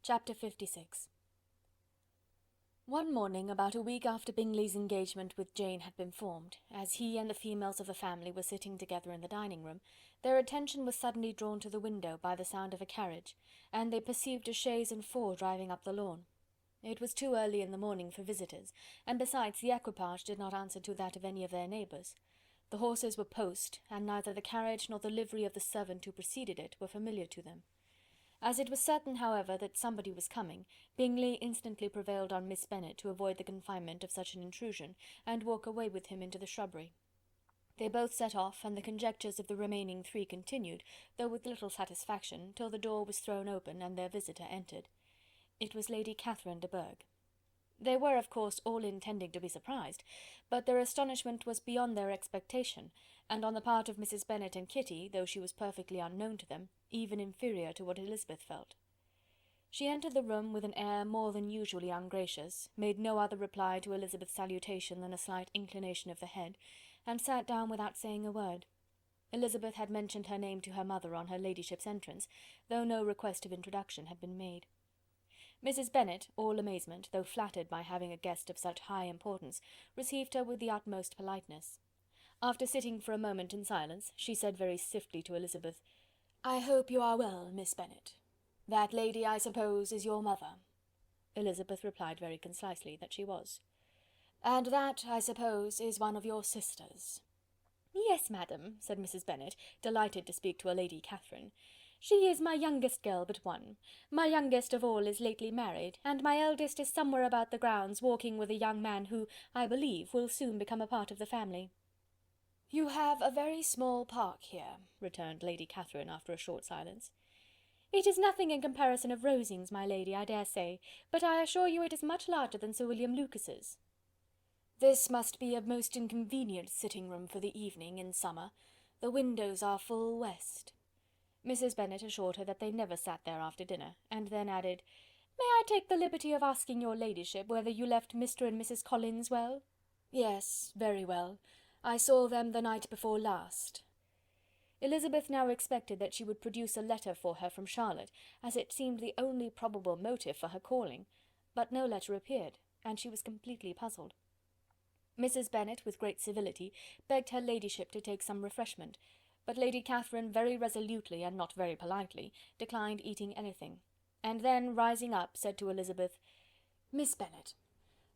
Chapter 56. One morning, about a week after Bingley's engagement with Jane had been formed, as he and the females of the family were sitting together in the dining-room, their attention was suddenly drawn to the window by the sound of a carriage, and they perceived a chaise and four driving up the lawn. It was too early in the morning for visitors, and besides the equipage did not answer to that of any of their neighbours. The horses were post, and neither the carriage nor the livery of the servant who preceded it were familiar to them. As it was certain, however, that somebody was coming, Bingley instantly prevailed on Miss Bennet to avoid the confinement of such an intrusion, and walk away with him into the shrubbery. They both set off, and the conjectures of the remaining three continued, though with little satisfaction, till the door was thrown open, and their visitor entered. It was Lady Catherine de Bourgh. They were, of course, all intending to be surprised, but their astonishment was beyond their expectation, and on the part of Mrs. Bennet and Kitty, though she was perfectly unknown to them, even inferior to what Elizabeth felt. She entered the room with an air more than usually ungracious, made no other reply to Elizabeth's salutation than a slight inclination of the head, and sat down without saying a word. Elizabeth had mentioned her name to her mother on her ladyship's entrance, though no request of introduction had been made. Mrs. Bennet, all amazement, though flattered by having a guest of such high importance, received her with the utmost politeness. After sitting for a moment in silence, she said very stiffly to Elizabeth, "I hope you are well, Miss Bennet. That lady, I suppose, is your mother?" Elizabeth replied very concisely that she was. "And that, I suppose, is one of your sisters?" "Yes, madam," said Mrs. Bennet, delighted to speak to a Lady Catherine. "She is my youngest girl but one. My youngest of all is lately married, and my eldest is somewhere about the grounds walking with a young man who, I believe, will soon become a part of the family." "You have a very small park here," returned Lady Catherine after a short silence. "It is nothing in comparison of Rosings, my lady, I dare say, but I assure you it is much larger than Sir William Lucas's." "This must be a most inconvenient sitting-room for the evening in summer. The windows are full west." Mrs. Bennet assured her that they never sat there after dinner, and then added, "May I take the liberty of asking your ladyship whether you left Mr. and Mrs. Collins well?" "Yes, very well. I saw them the night before last." Elizabeth now expected that she would produce a letter for her from Charlotte, as it seemed the only probable motive for her calling, but no letter appeared, and she was completely puzzled. Mrs. Bennet, with great civility, begged her ladyship to take some refreshment, but Lady Catherine very resolutely, and not very politely, declined eating anything, and then, rising up, said to Elizabeth, "Miss Bennet,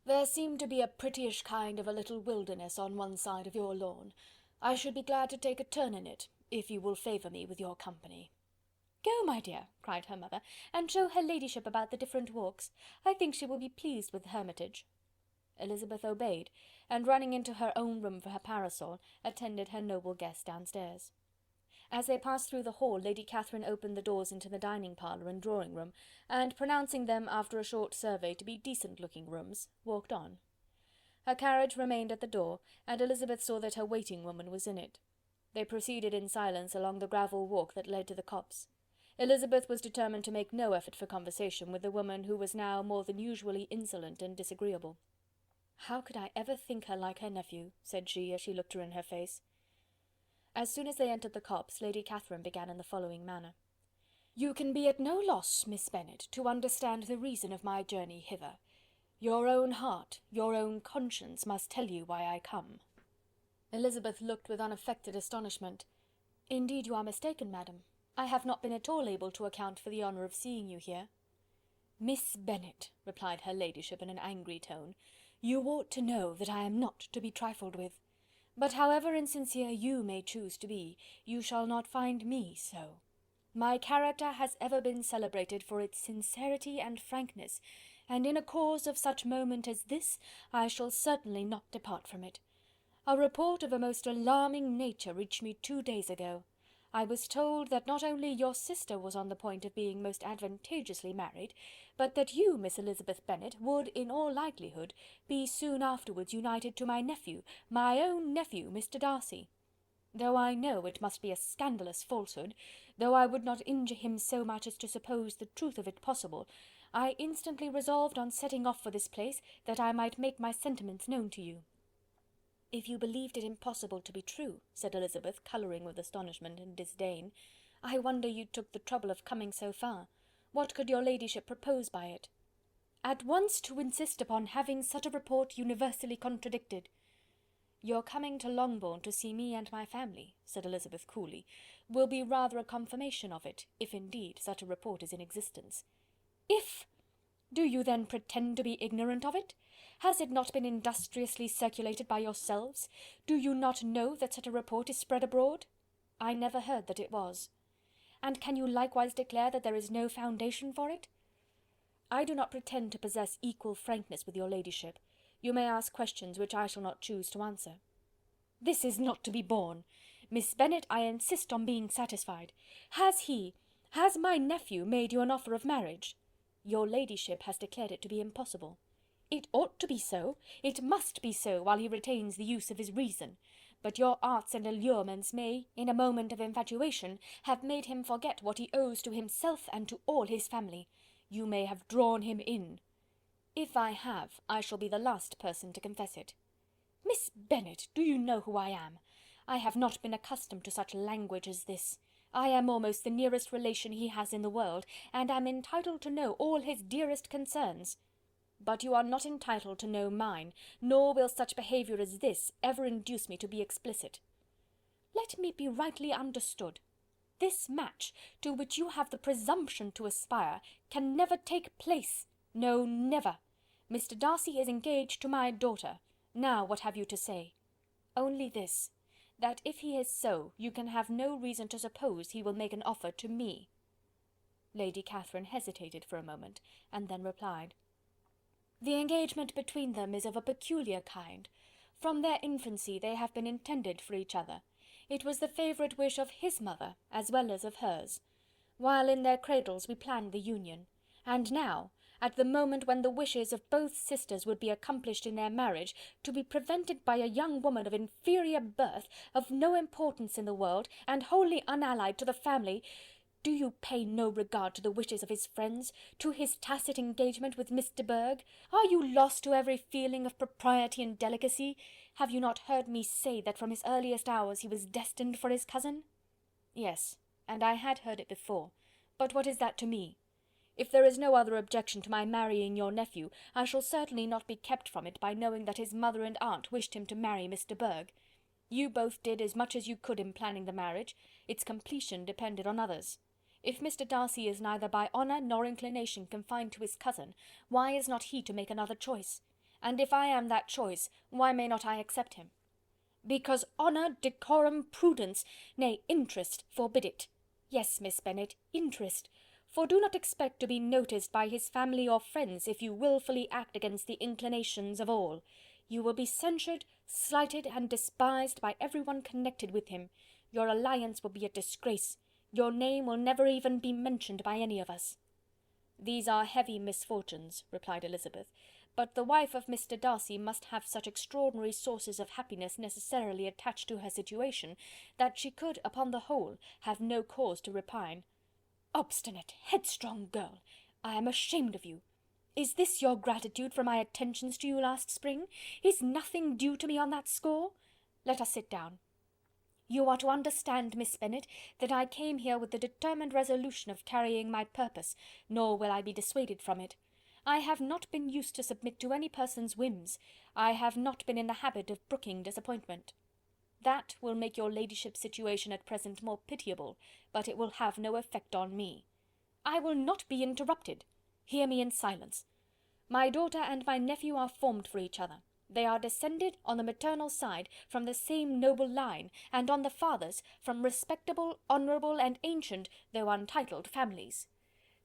there seemed to be a prettyish kind of a little wilderness on one side of your lawn. I should be glad to take a turn in it, if you will favour me with your company." "Go, my dear," cried her mother, "and show her ladyship about the different walks. I think she will be pleased with the Hermitage." Elizabeth obeyed, and running into her own room for her parasol, attended her noble guest downstairs. As they passed through the hall, Lady Catherine opened the doors into the dining parlour and drawing-room, and pronouncing them, after a short survey, to be decent-looking rooms, walked on. Her carriage remained at the door, and Elizabeth saw that her waiting-woman was in it. They proceeded in silence along the gravel walk that led to the copse. Elizabeth was determined to make no effort for conversation with the woman who was now more than usually insolent and disagreeable. "How could I ever think her like her nephew?" said she, as she looked her in her face. As soon as they entered the copse, Lady Catherine began in the following manner. "You can be at no loss, Miss Bennet, to understand the reason of my journey hither. Your own heart, your own conscience must tell you why I come." Elizabeth looked with unaffected astonishment. "Indeed you are mistaken, madam. I have not been at all able to account for the honour of seeing you here." "Miss Bennet," replied her ladyship in an angry tone, "you ought to know that I am not to be trifled with. But however insincere you may choose to be, you shall not find me so. My character has ever been celebrated for its sincerity and frankness, and in a cause of such moment as this, I shall certainly not depart from it. A report of a most alarming nature reached me 2 days ago. I was told that not only your sister was on the point of being most advantageously married, but that you, Miss Elizabeth Bennet, would, in all likelihood, be soon afterwards united to my nephew, my own nephew, Mr. Darcy. Though I know it must be a scandalous falsehood, though I would not injure him so much as to suppose the truth of it possible, I instantly resolved on setting off for this place, that I might make my sentiments known to you." "If you believed it impossible to be true," said Elizabeth, colouring with astonishment and disdain, "I wonder you took the trouble of coming so far. What could your ladyship propose by it? At once to insist upon having such a report universally contradicted. Your coming to Longbourn to see me and my family, said Elizabeth coolly, will be rather a confirmation of it, if indeed such a report is in existence. If! Do you then pretend to be ignorant of it? Has it not been industriously circulated by yourselves? Do you not know that such a report is spread abroad? I never heard that it was. And can you likewise declare that there is no foundation for it? I do not pretend to possess equal frankness with your ladyship. You may ask questions which I shall not choose to answer. This is not to be borne. Miss Bennet, I insist on being satisfied. Has my nephew made you an offer of marriage? Your ladyship has declared it to be impossible. It ought to be so, it must be so, while he retains the use of his reason. But your arts and allurements may, in a moment of infatuation, have made him forget what he owes to himself and to all his family. You may have drawn him in. If I have, I shall be the last person to confess it. Miss Bennet, do you know who I am? I have not been accustomed to such language as this. I am almost the nearest relation he has in the world, and am entitled to know all his dearest concerns. But you are not entitled to know mine, nor will such behaviour as this ever induce me to be explicit. Let me be rightly understood. This match, to which you have the presumption to aspire, can never take place. No, never. Mr. Darcy is engaged to my daughter. Now what have you to say? Only this, that if he is so, you can have no reason to suppose he will make an offer to me. Lady Catherine hesitated for a moment, and then replied. The engagement between them is of a peculiar kind. From their infancy they have been intended for each other. It was the favourite wish of his mother, as well as of hers. While in their cradles we planned the union. And now, at the moment when the wishes of both sisters would be accomplished in their marriage, to be prevented by a young woman of inferior birth, of no importance in the world, and wholly unallied to the family. Do you pay no regard to the wishes of his friends, to his tacit engagement with Miss de Bourgh? Are you lost to every feeling of propriety and delicacy? Have you not heard me say that from his earliest hours he was destined for his cousin? Yes, and I had heard it before, but what is that to me? If there is no other objection to my marrying your nephew, I shall certainly not be kept from it by knowing that his mother and aunt wished him to marry Miss de Bourgh. You both did as much as you could in planning the marriage. Its completion depended on others. If Mr. Darcy is neither by honour nor inclination confined to his cousin, why is not he to make another choice? And if I am that choice, why may not I accept him? Because honour, decorum, prudence, nay, interest, forbid it. Yes, Miss Bennet, interest. For do not expect to be noticed by his family or friends if you wilfully act against the inclinations of all. You will be censured, slighted, and despised by every one connected with him. Your alliance will be a disgrace. Your name will never even be mentioned by any of us. These are heavy misfortunes, replied Elizabeth, but the wife of Mr. Darcy must have such extraordinary sources of happiness necessarily attached to her situation, that she could, upon the whole, have no cause to repine. Obstinate, headstrong girl! I am ashamed of you. Is this your gratitude for my attentions to you last spring? Is nothing due to me on that score? Let us sit down. You are to understand, Miss Bennet, that I came here with the determined resolution of carrying my purpose, nor will I be dissuaded from it. I have not been used to submit to any person's whims. I have not been in the habit of brooking disappointment. That will make your ladyship's situation at present more pitiable, but it will have no effect on me. I will not be interrupted. Hear me in silence. My daughter and my nephew are formed for each other. They are descended, on the maternal side, from the same noble line, and on the father's, from respectable, honourable, and ancient, though untitled families.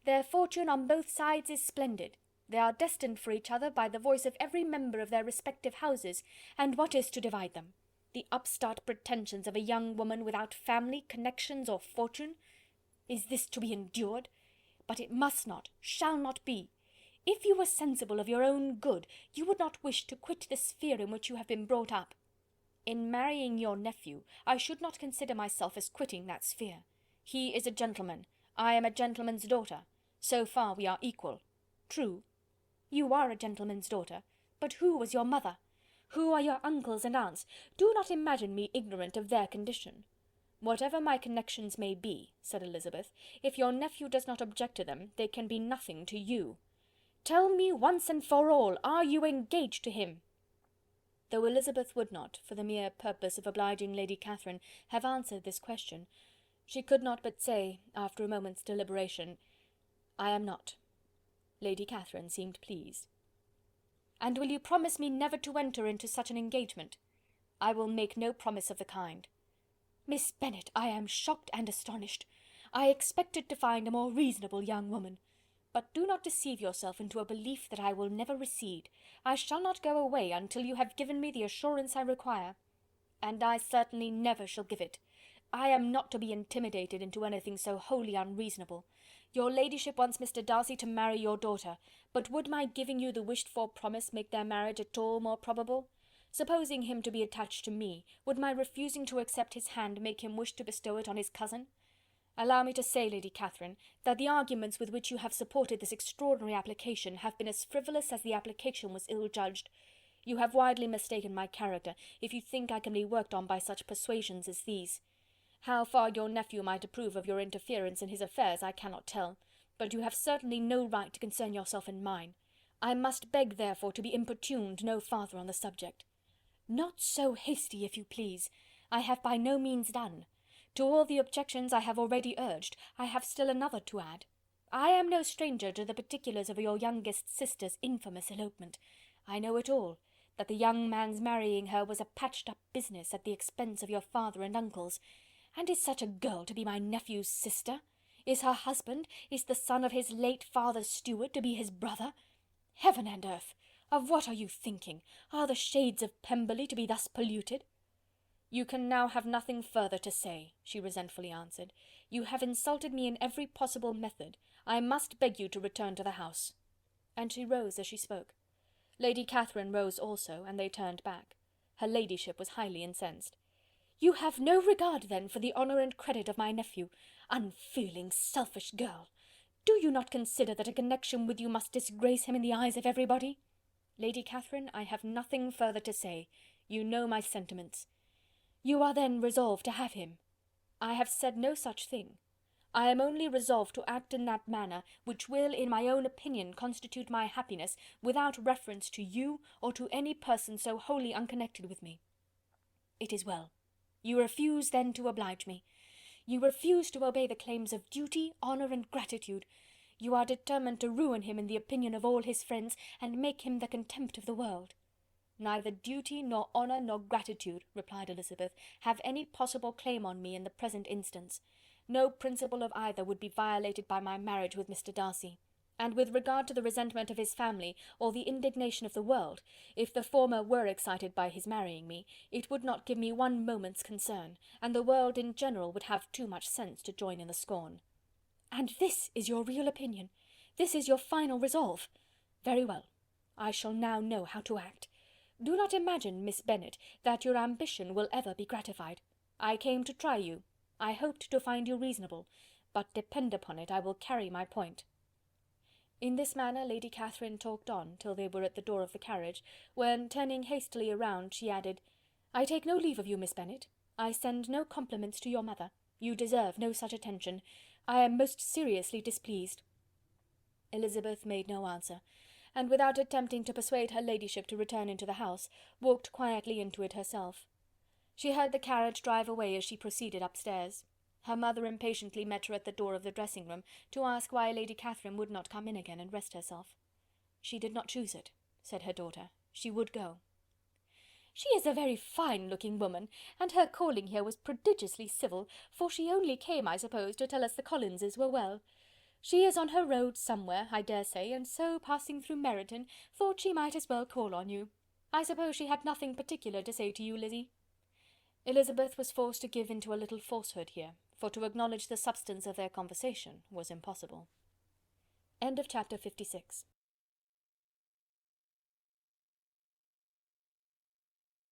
Their fortune on both sides is splendid. They are destined for each other by the voice of every member of their respective houses, and what is to divide them? The upstart pretensions of a young woman without family, connections, or fortune? Is this to be endured? But it must not, shall not be. If you were sensible of your own good, you would not wish to quit the sphere in which you have been brought up. In marrying your nephew, I should not consider myself as quitting that sphere. He is a gentleman, I am a gentleman's daughter. So far we are equal. True. You are a gentleman's daughter, but who was your mother? Who are your uncles and aunts? Do not imagine me ignorant of their condition. "Whatever my connections may be," said Elizabeth, "if your nephew does not object to them, they can be nothing to you. Tell me once and for all, are you engaged to him?" Though Elizabeth would not, for the mere purpose of obliging Lady Catherine, have answered this question, she could not but say, after a moment's deliberation, "I am not." Lady Catherine seemed pleased. "And will you promise me never to enter into such an engagement?" "I will make no promise of the kind." "Miss Bennet, I am shocked and astonished. I expected to find a more reasonable young woman. But do not deceive yourself into a belief that I will never recede. I shall not go away until you have given me the assurance I require. And I certainly never shall give it. I am not to be intimidated into anything so wholly unreasonable. Your ladyship wants Mr. Darcy to marry your daughter, but would my giving you the wished-for promise make their marriage at all more probable? Supposing him to be attached to me, would my refusing to accept his hand make him wish to bestow it on his cousin? Allow me to say, Lady Catherine, that the arguments with which you have supported this extraordinary application have been as frivolous as the application was ill-judged. You have widely mistaken my character, if you think I can be worked on by such persuasions as these. How far your nephew might approve of your interference in his affairs I cannot tell, but you have certainly no right to concern yourself in mine. I must beg, therefore, to be importuned no farther on the subject." "Not so hasty, if you please. I have by no means done. To all the objections I have already urged, I have still another to add. I am no stranger to the particulars of your youngest sister's infamous elopement. I know it all, that the young man's marrying her was a patched-up business at the expense of your father and uncles. And is such a girl to be my nephew's sister? Is her husband, is the son of his late father's steward, to be his brother? Heaven and earth! Of what are you thinking? Are the shades of Pemberley to be thus polluted?" "You can now have nothing further to say," she resentfully answered. "You have insulted me in every possible method. I must beg you to return to the house." And she rose as she spoke. Lady Catherine rose also, and they turned back. Her ladyship was highly incensed. "You have no regard, then, for the honour and credit of my nephew. Unfeeling, selfish girl! Do you not consider that a connection with you must disgrace him in the eyes of everybody?" "Lady Catherine, I have nothing further to say. You know my sentiments." "You are then resolved to have him?" "I have said no such thing. I am only resolved to act in that manner which will, in my own opinion, constitute my happiness, without reference to you, or to any person so wholly unconnected with me." "It is well. You refuse, then, to oblige me. You refuse to obey the claims of duty, honour, and gratitude. You are determined to ruin him in the opinion of all his friends, and make him the contempt of the world." "Neither duty, nor honour, nor gratitude," replied Elizabeth, "have any possible claim on me in the present instance. No principle of either would be violated by my marriage with Mr. Darcy. And with regard to the resentment of his family, or the indignation of the world, if the former were excited by his marrying me, it would not give me one moment's concern, and the world in general would have too much sense to join in the scorn." "And this is your real opinion? This is your final resolve? Very well. I shall now know how to act. Do not imagine, Miss Bennet, that your ambition will ever be gratified. I came to try you. I hoped to find you reasonable, but depend upon it I will carry my point." In this manner Lady Catherine talked on, till they were at the door of the carriage, when, turning hastily round, she added, "I take no leave of you, Miss Bennet. I send no compliments to your mother. You deserve no such attention. I am most seriously displeased." Elizabeth made no answer, and without attempting to persuade her ladyship to return into the house, walked quietly into it herself. She heard the carriage drive away as she proceeded upstairs. Her mother impatiently met her at the door of the dressing-room, to ask why Lady Catherine would not come in again and rest herself. "She did not choose it," said her daughter. "She would go." "She is a very fine-looking woman, and her calling here was prodigiously civil, for she only came, I suppose, to tell us the Collinses were well. She is on her road somewhere, I dare say, and so, passing through Meryton, thought she might as well call on you. I suppose she had nothing particular to say to you, Lizzy?" Elizabeth was forced to give into a little falsehood here, for to acknowledge the substance of their conversation was impossible. Chapter 56.